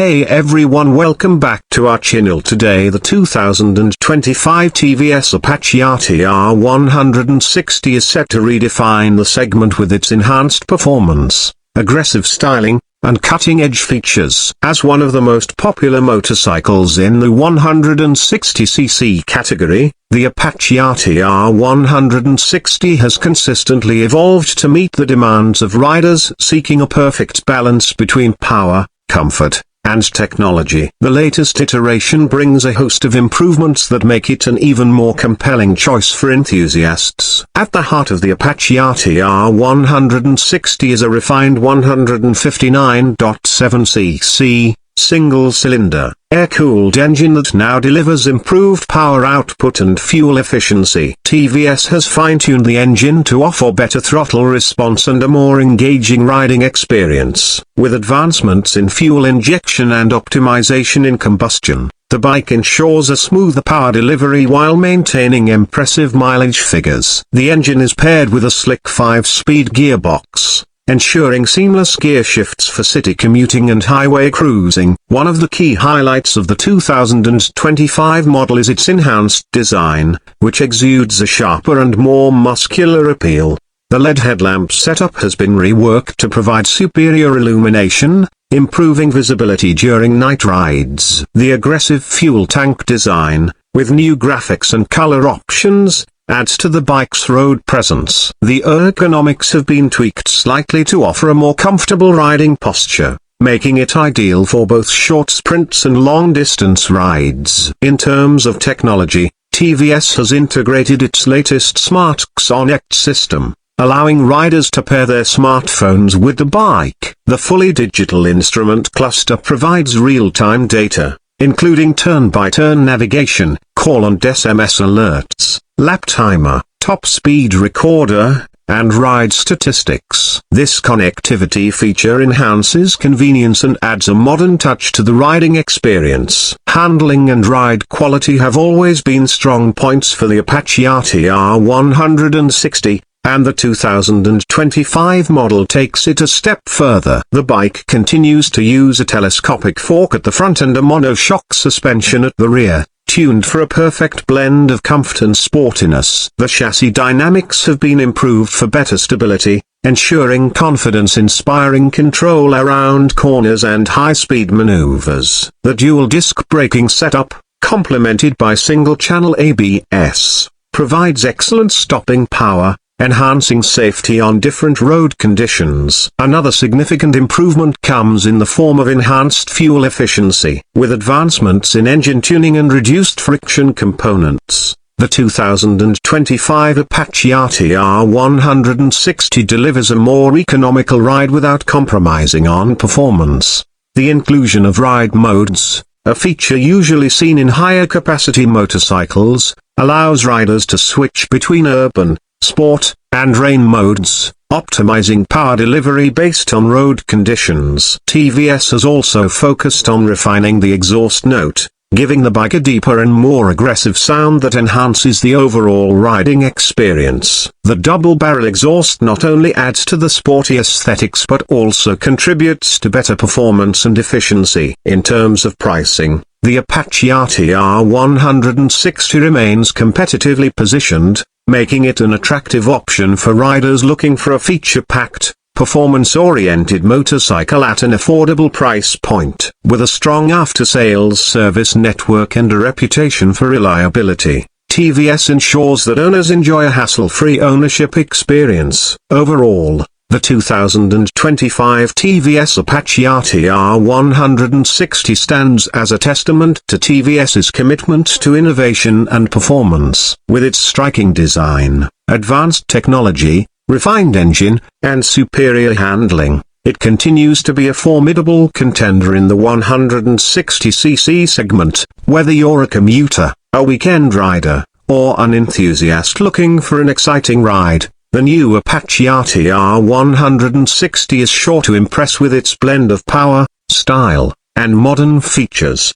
Hey everyone, welcome back to our channel. Today the 2025 TVS Apache RTR 160 is set to redefine the segment with its enhanced performance, aggressive styling, and cutting-edge features. As one of the most popular motorcycles in the 160cc category, the Apache RTR 160 has consistently evolved to meet the demands of riders seeking a perfect balance between power, comfort, and technology. The latest iteration brings a host of improvements that make it an even more compelling choice for enthusiasts. At the heart of the Apache RTR 160 is a refined 159.7cc, single-cylinder, air-cooled engine that now delivers improved power output and fuel efficiency. TVS has fine-tuned the engine to offer better throttle response and a more engaging riding experience. With advancements in fuel injection and optimization in combustion, the bike ensures a smoother power delivery while maintaining impressive mileage figures. The engine is paired with a slick 5-speed gearbox, ensuring seamless gear shifts for city commuting and highway cruising. One of the key highlights of the 2025 model is its enhanced design, which exudes a sharper and more muscular appeal. The LED headlamp setup has been reworked to provide superior illumination, improving visibility during night rides. The aggressive fuel tank design, with new graphics and color options, adds to the bike's road presence. The ergonomics have been tweaked slightly to offer a more comfortable riding posture, making it ideal for both short sprints and long-distance rides. In terms of technology, TVS has integrated its latest Smart Connect system, allowing riders to pair their smartphones with the bike. The fully digital instrument cluster provides real-time data, including turn-by-turn navigation, call and SMS alerts, lap timer, top speed recorder, and ride statistics. This connectivity feature enhances convenience and adds a modern touch to the riding experience. Handling and ride quality have always been strong points for the Apache RTR 160. And the 2025 model takes it a step further. The bike continues to use a telescopic fork at the front and a monoshock suspension at the rear, tuned for a perfect blend of comfort and sportiness. The chassis dynamics have been improved for better stability, ensuring confidence-inspiring control around corners and high-speed maneuvers. The dual-disc braking setup, complemented by single-channel ABS, provides excellent stopping power, enhancing safety on different road conditions. Another significant improvement comes in the form of enhanced fuel efficiency. With advancements in engine tuning and reduced friction components, the 2025 Apache RTR 160 delivers a more economical ride without compromising on performance. The inclusion of ride modes, a feature usually seen in higher capacity motorcycles, allows riders to switch between urban, sport, and rain modes, optimizing power delivery based on road conditions. TVS has also focused on refining the exhaust note, giving the bike a deeper and more aggressive sound that enhances the overall riding experience. The double-barrel exhaust not only adds to the sporty aesthetics but also contributes to better performance and efficiency. In terms of pricing, the Apache RTR 160 remains competitively positioned, making it an attractive option for riders looking for a feature-packed, performance-oriented motorcycle at an affordable price point. With a strong after-sales service network and a reputation for reliability, TVS ensures that owners enjoy a hassle-free ownership experience. Overall, the 2025 TVS Apache RTR 160 stands as a testament to TVS's commitment to innovation and performance. With its striking design, advanced technology, refined engine, and superior handling, it continues to be a formidable contender in the 160cc segment. Whether you're a commuter, a weekend rider, or an enthusiast looking for an exciting ride, the new Apache RTR 160 is sure to impress with its blend of power, style, and modern features.